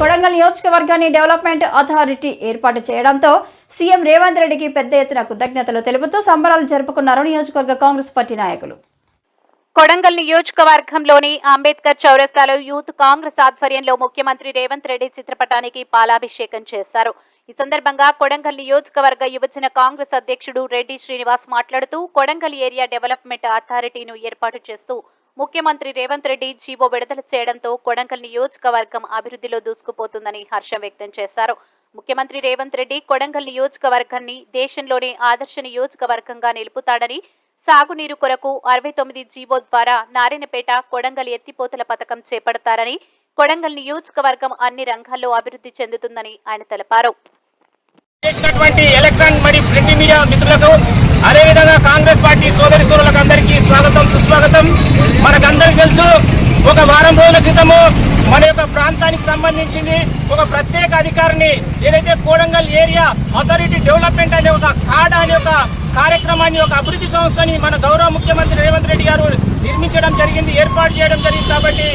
కొడంగల్ నియోజకవర్గాన్ని development authority ఏర్పాటు చేయడంతో సీఎం రేవంత్ రెడ్డికి పెద్ద ఎత్తున కృతజ్ఞతలు తెలుపుతూ సంబరాలు జరుపుకున్నారు నియోజకవర్గ కాంగ్రెస్ పార్టీ నాయకులు. కొడంగల్ నియోజకవర్గంలోని అంబేద్కర్ చౌరస్తాలో యూత్ కాంగ్రెస్ ఆధ్వర్యంలో ముఖ్యమంత్రి రేవంత్ రెడ్డి చిత్రపటానికి పాలాభిషేకం చేశారు. ఈ సందర్భంగా కొడంగల్ నియోజకవర్గ యువజన కాంగ్రెస్ అధ్యక్షుడు రెడ్డి శ్రీనివాస్ మాట్లాడుతూ కొడంగల్ ఏరియా డెవలప్మెంట్ అథారిటీను ఏర్పాటు చేస్తూ ముఖ్యమంత్రి రేవంత్ రెడ్డి జీవో విడుదల చేయడంతో కొడంగల్ నియోజకవర్గం అభివృద్ధిలో దూసుకుపోతుందని హర్షం వ్యక్తం చేశారు. ముఖ్యమంత్రి రేవంత్ రెడ్డి కొడంగల్ నియోజకవర్గాన్ని దేశంలోనే ఆదర్శ నియోజకవర్గంగా నిలుపుతాడని, సాగునీరు కొరకు 69 జీవో ద్వారా నారాయణపేట కొడంగల్ ఎత్తిపోతల పథకం చేపడతారని, కొడంగల్ నియోజకవర్గం అన్ని రంగాల్లో అభివృద్ధి చెందుతుందని ఆయన తెలిపారు. ఎలక్ట్రానిక్ మరియు ప్రింట్ మీడియా మిత్రులకు, అదేవిధంగా కాంగ్రెస్ పార్టీ సోదరి సోదరులకు అందరికీ స్వాగతం సుస్వాగతం. మనకందరికీ తెలుసు, ఒక వారం రోజుల క్రితము మన యొక్క ప్రాంతానికి సంబంధించింది ఒక ప్రత్యేక అధికారిని ఏదైతే కొడంగల్ ఏరియా అథారిటీ డెవలప్మెంట్ అనే ఒక కాడా అనే ఒక కార్యక్రమాన్ని, ఒక అభివృద్ధి సంస్థని మన గౌరవ ముఖ్యమంత్రి రేవంత్ రెడ్డి గారు నిర్మించడం జరిగింది, ఏర్పాటు చేయడం జరిగింది. కాబట్టి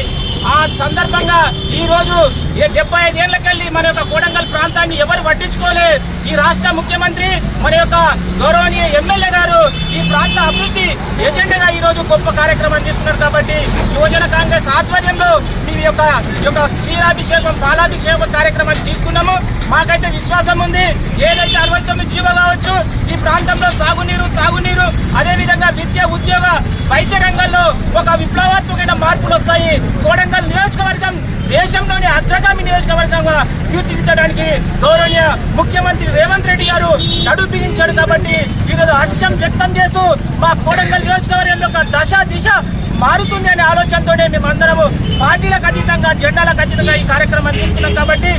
ఆ సందర్భంగా ఈ రోజు 75 ఏళ్లకెళ్ళి మన యొక్క కొడంగల్ ప్రాంతాన్ని ఎవరు పట్టించుకోలే. ఈ రాష్ట్ర ముఖ్యమంత్రి మన యొక్క గౌరవనీయ ఎమ్మెల్యే గారు ఈ ప్రాంత అభివృద్ధి ఎజెండాగా ఈ రోజు గొప్ప కార్యక్రమాన్ని తీసుకున్నారు. కాబట్టి యువజన కాంగ్రెస్ ఆధ్వర్యంలో మీ యొక్క క్షీరాభిషేకం పాలాభిషేకం కార్యక్రమాన్ని తీసుకున్నాము. మాకైతే విశ్వాసం ఉంది, ఏదైతే 69 జీవో కావచ్చు, ఈ ప్రాంతంలో సాగునీరు, తాగునీరు, అదేవిధంగా విద్య, ఉద్యోగ, వైద్య రంగంలో ఒక విప్లవాత్మకమైన మార్పులు వస్తాయి. కొడంగల్ నియోజకవర్గం దేశంలోని అగ్రగామి నియోజకవర్గంగా తీర్చిదిద్దడానికి గౌరవనీయ ముఖ్యమంత్రి రేవంత్ రెడ్డి గారు నడుం బిగించాడు. కాబట్టి ఈరోజు హర్షం వ్యక్తం చేస్తూ మా కొడంగల్ నియోజకవర్గంలో ఒక దిశ మారుతుంది అనే ఆలోచనతోనే మేమందరము పార్టీలకు అతీతంగా, జెండాలకు అతీతంగా ఈ కార్యక్రమాన్ని తీసుకున్నాం. కాబట్టి